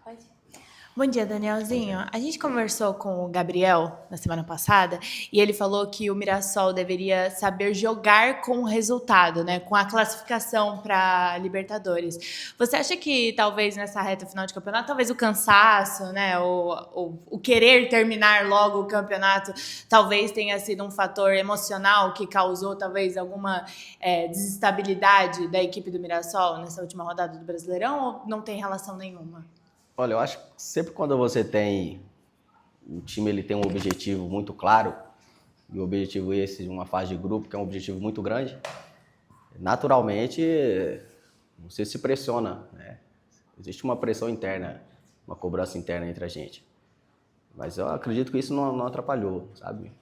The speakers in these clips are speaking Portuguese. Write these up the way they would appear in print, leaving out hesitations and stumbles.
Pode. Bom dia, Danielzinho. A gente conversou com o Gabriel na semana passada e ele falou que o Mirassol deveria saber jogar com o resultado, né? Com a classificação para Libertadores. Você acha que talvez nessa reta final de campeonato, talvez o cansaço, né? O querer terminar logo o campeonato, talvez tenha sido um fator emocional que causou talvez alguma desestabilidade da equipe do Mirassol nessa última rodada do Brasileirão ou não tem relação nenhuma? Olha, eu acho que sempre quando você tem o time, ele tem um objetivo muito claro, e o objetivo esse de uma fase de grupo, que é um objetivo muito grande, naturalmente você se pressiona, né? Existe uma pressão interna, uma cobrança interna entre a gente. Mas eu acredito que isso não atrapalhou, sabe?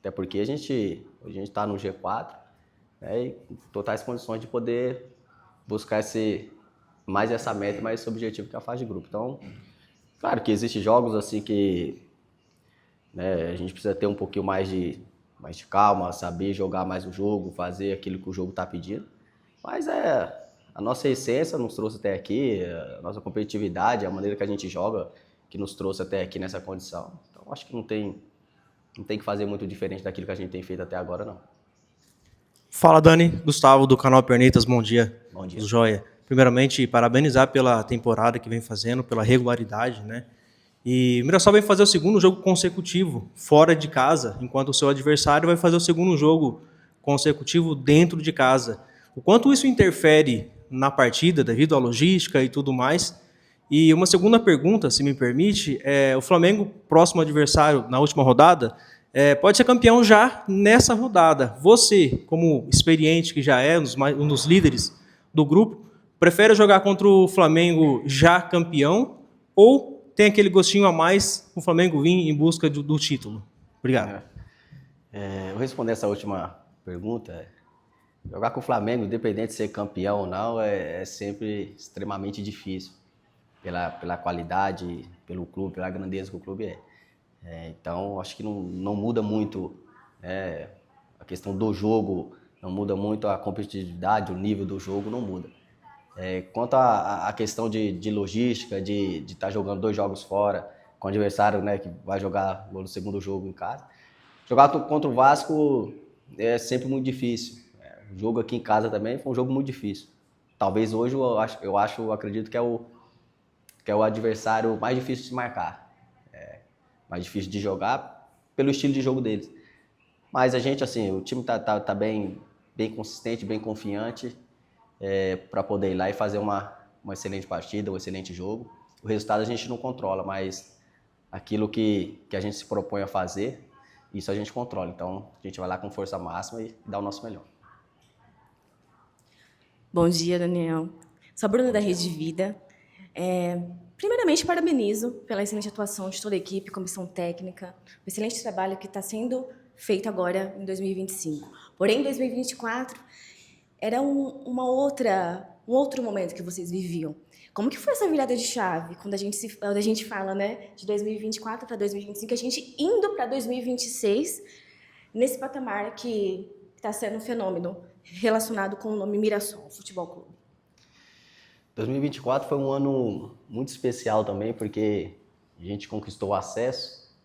Até porque a gente está no G4, né, e com totais condições de poder buscar mais essa meta, mais esse objetivo que é a fase de grupo. Então, claro que existem jogos assim que, né, a gente precisa ter um pouquinho mais de calma, saber jogar mais o jogo, fazer aquilo que o jogo está pedindo. Mas a nossa essência nos trouxe até aqui, a nossa competitividade, a maneira que a gente joga, que nos trouxe até aqui nessa condição. Então, acho que não tem que fazer muito diferente daquilo que a gente tem feito até agora, não. Fala, Dani. Gustavo, do canal Pernitas. Bom dia. Bom dia. Joia. Primeiramente, parabenizar pela temporada que vem fazendo, pela regularidade, né? E o Mirassol vem fazer o segundo jogo consecutivo fora de casa, enquanto o seu adversário vai fazer o segundo jogo consecutivo dentro de casa. O quanto isso interfere na partida, devido à logística e tudo mais. E uma segunda pergunta, se me permite, o Flamengo, próximo adversário na última rodada, pode ser campeão já nessa rodada. Você, como experiente que já é, um dos líderes do grupo, prefere jogar contra o Flamengo já campeão ou tem aquele gostinho a mais o Flamengo vir em busca do título? Obrigado. Eu vou responder essa última pergunta. Jogar com o Flamengo, independente de ser campeão ou não, é sempre extremamente difícil. Pela qualidade, pelo clube, pela grandeza que o clube é. Então, acho que não muda muito a questão do jogo, não muda muito a competitividade, o nível do jogo não muda. Quanto à questão de logística, de estar jogando 2 jogos fora, com o adversário, né, que vai jogar no segundo jogo em casa, jogar contra o Vasco é sempre muito difícil. O jogo aqui em casa também foi um jogo muito difícil. Talvez hoje eu acredito que é o adversário mais difícil de se marcar, mais difícil de jogar pelo estilo de jogo deles. Mas a gente, assim, o time tá bem consistente, bem confiante para poder ir lá e fazer uma excelente partida, um excelente jogo. O resultado a gente não controla, mas aquilo que a gente se propõe a fazer, isso a gente controla. Então, a gente vai lá com força máxima e dá o nosso melhor. Bom dia, Daniel. Sou a Bruna da Rede Vida. Primeiramente, parabenizo pela excelente atuação de toda a equipe, comissão técnica, o excelente trabalho que está sendo feito agora em 2025. Porém, em 2024, era um outro momento que vocês viviam. Como que foi essa virada de chave, quando a gente fala, né, de 2024 para 2025, a gente indo para 2026, nesse patamar que está sendo um fenômeno relacionado com o nome Mirassol Futebol Clube? 2024 foi um ano muito especial também, porque a gente conquistou o acesso.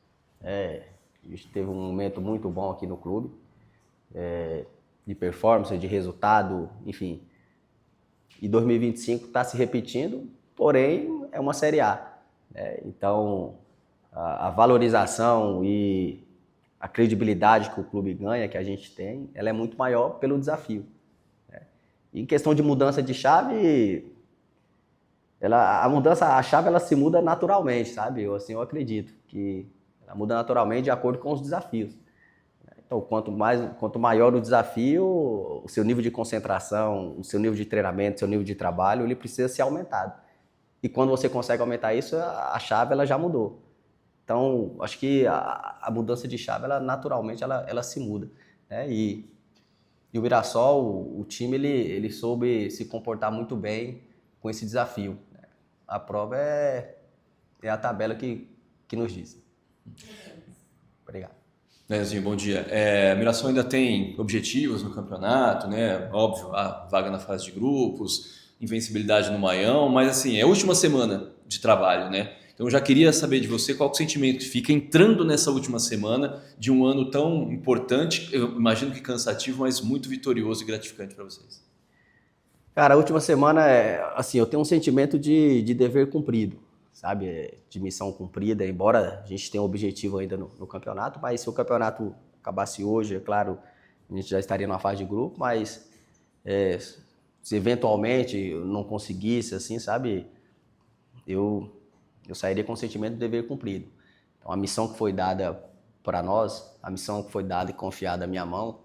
A gente teve um momento muito bom aqui no clube, de performance, de resultado, enfim. E 2025 está se repetindo, porém é uma Série A. Então, a valorização e a credibilidade que o clube ganha, que a gente tem, ela é muito maior pelo desafio. E em questão de mudança de chave, a chave ela se muda naturalmente, sabe? Eu acredito que ela muda naturalmente de acordo com os desafios. Então, quanto maior o desafio, o seu nível de concentração, o seu nível de treinamento, o seu nível de trabalho, ele precisa ser aumentado. E quando você consegue aumentar isso, a chave ela já mudou. Então, acho que a mudança de chave, ela naturalmente ela se muda, né? E o Mirassol, o time, ele soube se comportar muito bem com esse desafio. A prova é a tabela que nos diz. Obrigado. Nezinho, bom dia. Mirassol ainda tem objetivos no campeonato, né? Óbvio, a vaga na fase de grupos, invencibilidade no Maião, mas assim, é a última semana de trabalho, né? Então eu já queria saber de você qual que é o sentimento que fica entrando nessa última semana de um ano tão importante, eu imagino que cansativo, mas muito vitorioso e gratificante para vocês. Cara, a última semana, assim, eu tenho um sentimento de dever cumprido, sabe? De missão cumprida, embora a gente tenha um objetivo ainda no campeonato, mas se o campeonato acabasse hoje, é claro, a gente já estaria numa fase de grupo, mas se eventualmente eu não conseguisse, assim, sabe? Eu sairia com o sentimento de dever cumprido. Então, a missão que foi dada para nós, a missão que foi dada e confiada à minha mão,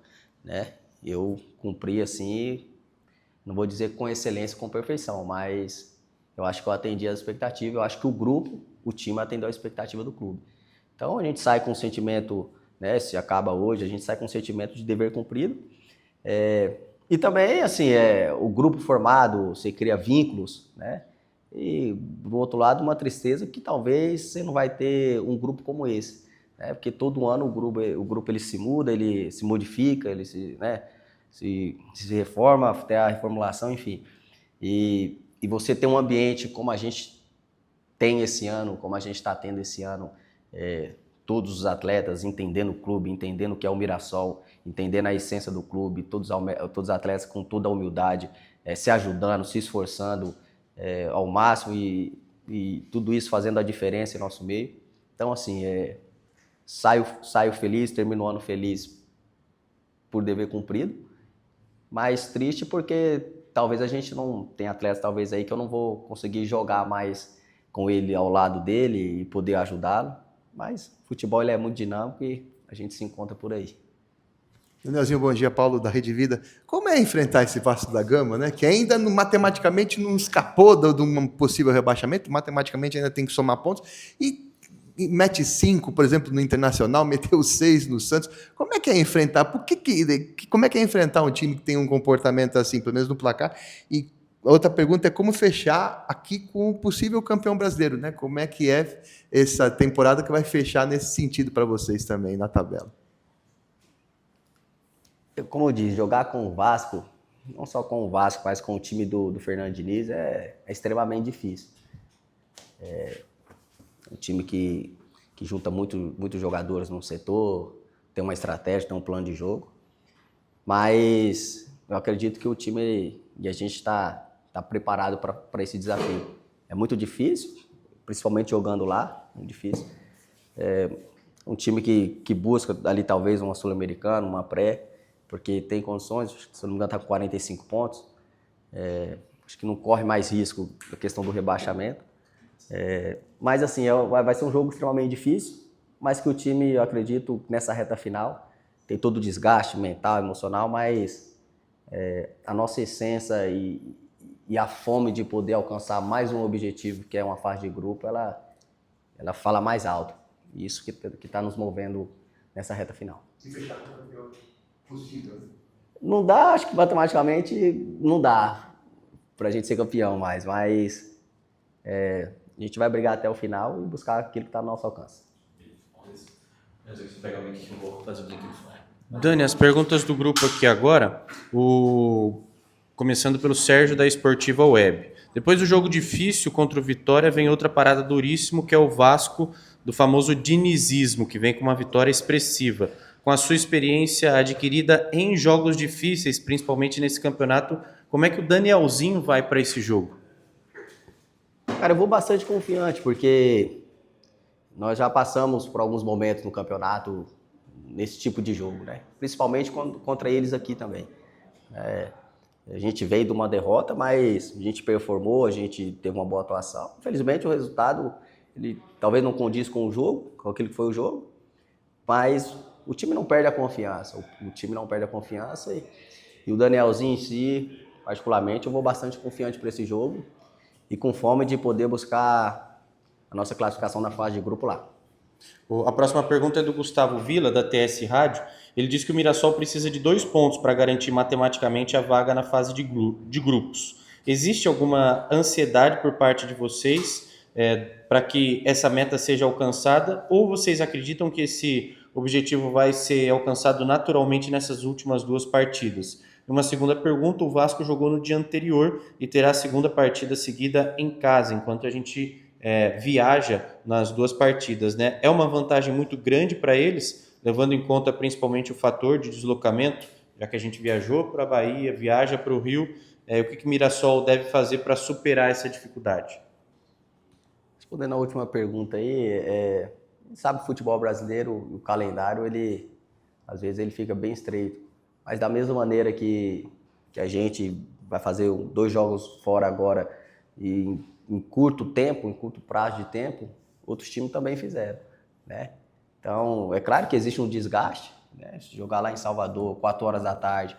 né? Eu cumpri, assim, não vou dizer com excelência, com perfeição, mas eu acho que eu atendi as expectativas, eu acho que o time atendeu a expectativa do clube. Então, a gente sai com o sentimento, né? Se acaba hoje, a gente sai com o sentimento de dever cumprido. E também, assim, o grupo formado, você cria vínculos, né? E, do outro lado, uma tristeza que talvez você não vai ter um grupo como esse, né? Porque todo ano o grupo ele se muda, ele se modifica, ele se reforma, até a reformulação, enfim. E você ter um ambiente como a gente tem esse ano, como a gente está tendo esse ano, todos os atletas entendendo o clube, entendendo o que é o Mirassol, entendendo a essência do clube, todos os atletas com toda a humildade, se ajudando, se esforçando, ao máximo e tudo isso fazendo a diferença em nosso meio. Então, assim, saio feliz, termino o ano feliz por dever cumprido, mas triste porque talvez a gente não tem atletas talvez aí que eu não vou conseguir jogar mais com ele ao lado dele e poder ajudá-lo, mas o futebol ele é muito dinâmico e a gente se encontra por aí. Danielzinho, bom dia. Paulo, da Rede Vida. Como é enfrentar esse Vasco da Gama, né? Que ainda matematicamente não escapou de um possível rebaixamento, matematicamente ainda tem que somar pontos, e mete 5, por exemplo, no Internacional, meteu 6 no Santos. Como é que é enfrentar? Como é que é enfrentar um time que tem um comportamento assim, pelo menos no placar? E a outra pergunta é como fechar aqui com o possível campeão brasileiro, né? Como é que é essa temporada que vai fechar nesse sentido para vocês também, na tabela? Como eu disse, jogar com o Vasco, não só com o Vasco, mas com o time do Fernando Diniz é extremamente difícil. É um time que junta muitos jogadores no setor, tem uma estratégia, tem um plano de jogo, mas eu acredito que o time e a gente está preparado para esse desafio. É muito difícil, principalmente jogando lá, muito difícil. Um time que busca ali talvez uma Sul-Americana, uma pré, porque tem condições, se eu não me engano está com 45 pontos, acho que não corre mais risco da questão do rebaixamento. Mas assim, vai ser um jogo extremamente difícil, mas que o time, eu acredito, nessa reta final, tem todo o desgaste mental, emocional, mas a nossa essência e a fome de poder alcançar mais um objetivo, que é uma fase de grupo, ela fala mais alto. E isso que está nos movendo nessa reta final. Se fechar com o campeão possível. Não dá, acho que matematicamente não dá para a gente ser campeão mais, mas a gente vai brigar até o final e buscar aquilo que está no nosso alcance. Dani, as perguntas do grupo aqui agora, começando pelo Sérgio da Esportiva Web. Depois do jogo difícil contra o Vitória, vem outra parada duríssima, que é o Vasco, do famoso dinizismo, que vem com uma vitória expressiva. Com a sua experiência adquirida em jogos difíceis, principalmente nesse campeonato, como é que o Danielzinho vai para esse jogo? Cara, eu vou bastante confiante, porque nós já passamos por alguns momentos no campeonato nesse tipo de jogo, né? Principalmente contra eles aqui também. A gente veio de uma derrota, mas a gente performou, a gente teve uma boa atuação. Infelizmente, o resultado ele talvez não condiz com o jogo, com aquilo que foi o jogo, mas o time não perde a confiança. O time não perde a confiança e o Danielzinho em si, particularmente, eu vou bastante confiante para esse jogo e com fome de poder buscar a nossa classificação na fase de grupo lá. A próxima pergunta é do Gustavo Villa, da TS Rádio. Ele diz que o Mirassol precisa de 2 pontos para garantir matematicamente a vaga na fase de grupos. Existe alguma ansiedade por parte de vocês para que essa meta seja alcançada, ou vocês acreditam que esse objetivo vai ser alcançado naturalmente nessas últimas 2 partidas? Uma segunda pergunta, o Vasco jogou no dia anterior e terá a segunda partida seguida em casa, enquanto a gente viaja nas duas partidas, né? É uma vantagem muito grande para eles, levando em conta principalmente o fator de deslocamento, já que a gente viajou para a Bahia, viaja para o Rio, o que o Mirassol deve fazer para superar essa dificuldade? Respondendo a última pergunta aí, sabe, o futebol brasileiro, o calendário, às vezes ele fica bem estreito. Mas da mesma maneira que a gente vai fazer 2 jogos fora agora e em curto prazo de tempo, outros times também fizeram, né? Então, é claro que existe um desgaste, né? Jogar lá em Salvador, 4 horas da tarde,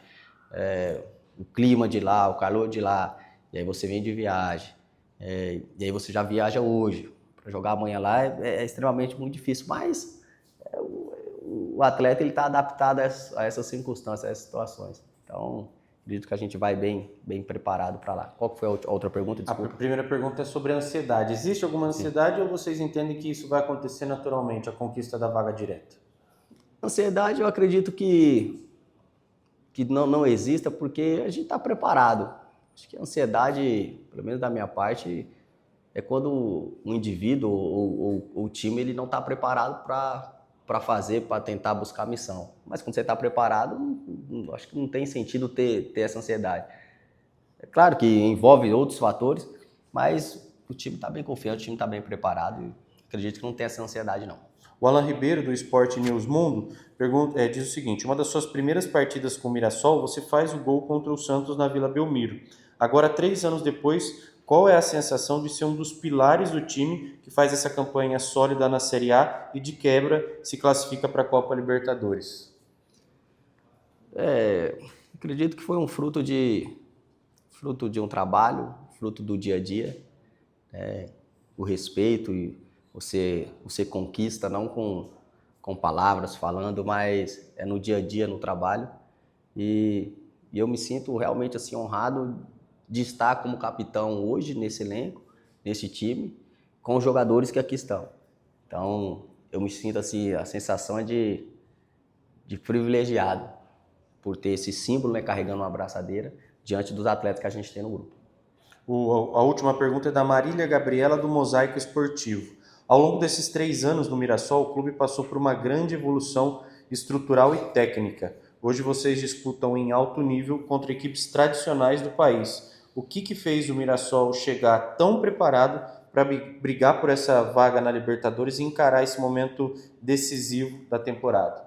o clima de lá, o calor de lá, e aí você vem de viagem, e aí você já viaja hoje, para jogar amanhã lá é extremamente muito difícil, mas o atleta está adaptado a essas circunstâncias, a essas situações. Então, acredito que a gente vai bem preparado para lá. Qual foi a outra pergunta? Desculpa. A primeira pergunta é sobre a ansiedade. Existe alguma ansiedade ou vocês entendem que isso vai acontecer naturalmente, a conquista da vaga direta? Ansiedade, eu acredito que não exista, porque a gente está preparado. Acho que a ansiedade, pelo menos da minha parte, é quando um indivíduo ou o time ele não está preparado para fazer, para tentar buscar a missão. Mas quando você está preparado, acho que não tem sentido ter essa ansiedade. É claro que envolve outros fatores, mas o time está bem confiante, o time está bem preparado e acredito que não tem essa ansiedade não. O Alan Ribeiro, do Esporte News Mundo, diz o seguinte: uma das suas primeiras partidas com o Mirassol, você faz o gol contra o Santos na Vila Belmiro. Agora, 3 anos depois, qual é a sensação de ser um dos pilares do time que faz essa campanha sólida na Série A e de quebra se classifica para a Copa Libertadores? Acredito que foi um fruto de um trabalho, fruto do dia a dia, o respeito e você conquista não com palavras falando, mas é no dia a dia, no trabalho, e eu me sinto realmente assim honrado de estar como capitão hoje nesse elenco, nesse time, com os jogadores que aqui estão. Então, eu me sinto assim, a sensação é de privilegiado por ter esse símbolo, né, carregando uma abraçadeira diante dos atletas que a gente tem no grupo. A última pergunta é da Marília Gabriela, do Mosaico Esportivo. Ao longo desses 3 anos no Mirassol, o clube passou por uma grande evolução estrutural e técnica. Hoje vocês disputam em alto nível contra equipes tradicionais do país. O que fez o Mirassol chegar tão preparado para brigar por essa vaga na Libertadores e encarar esse momento decisivo da temporada?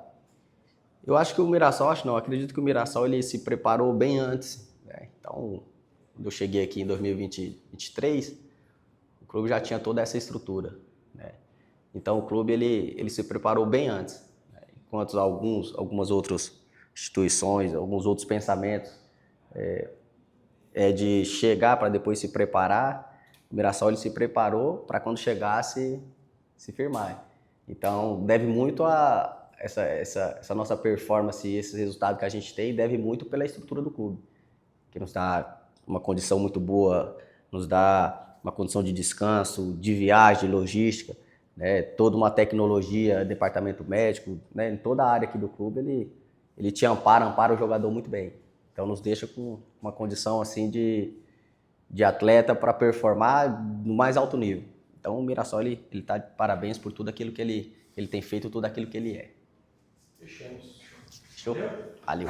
Eu acho que o Mirassol, acredito que o Mirassol ele se preparou bem antes, né? Então, quando eu cheguei aqui em 2023, o clube já tinha toda essa estrutura, né? Então, o clube ele se preparou bem antes, né? Enquanto algumas outras instituições, alguns outros pensamentos de chegar para depois se preparar, o Mirassol ele se preparou para quando chegasse se firmar. Então, deve muito a essa nossa performance e esse resultado que a gente tem deve muito pela estrutura do clube, que nos dá uma condição muito boa, nos dá uma condição de descanso, de viagem, de logística, né? Toda uma tecnologia, departamento médico, né? Em toda a área aqui do clube ele te ampara o jogador muito bem. Então nos deixa com uma condição assim de atleta para performar no mais alto nível. Então o Mirassol ele está de parabéns por tudo aquilo que ele tem feito, tudo aquilo que ele é. Fechamos. Show? Valeu.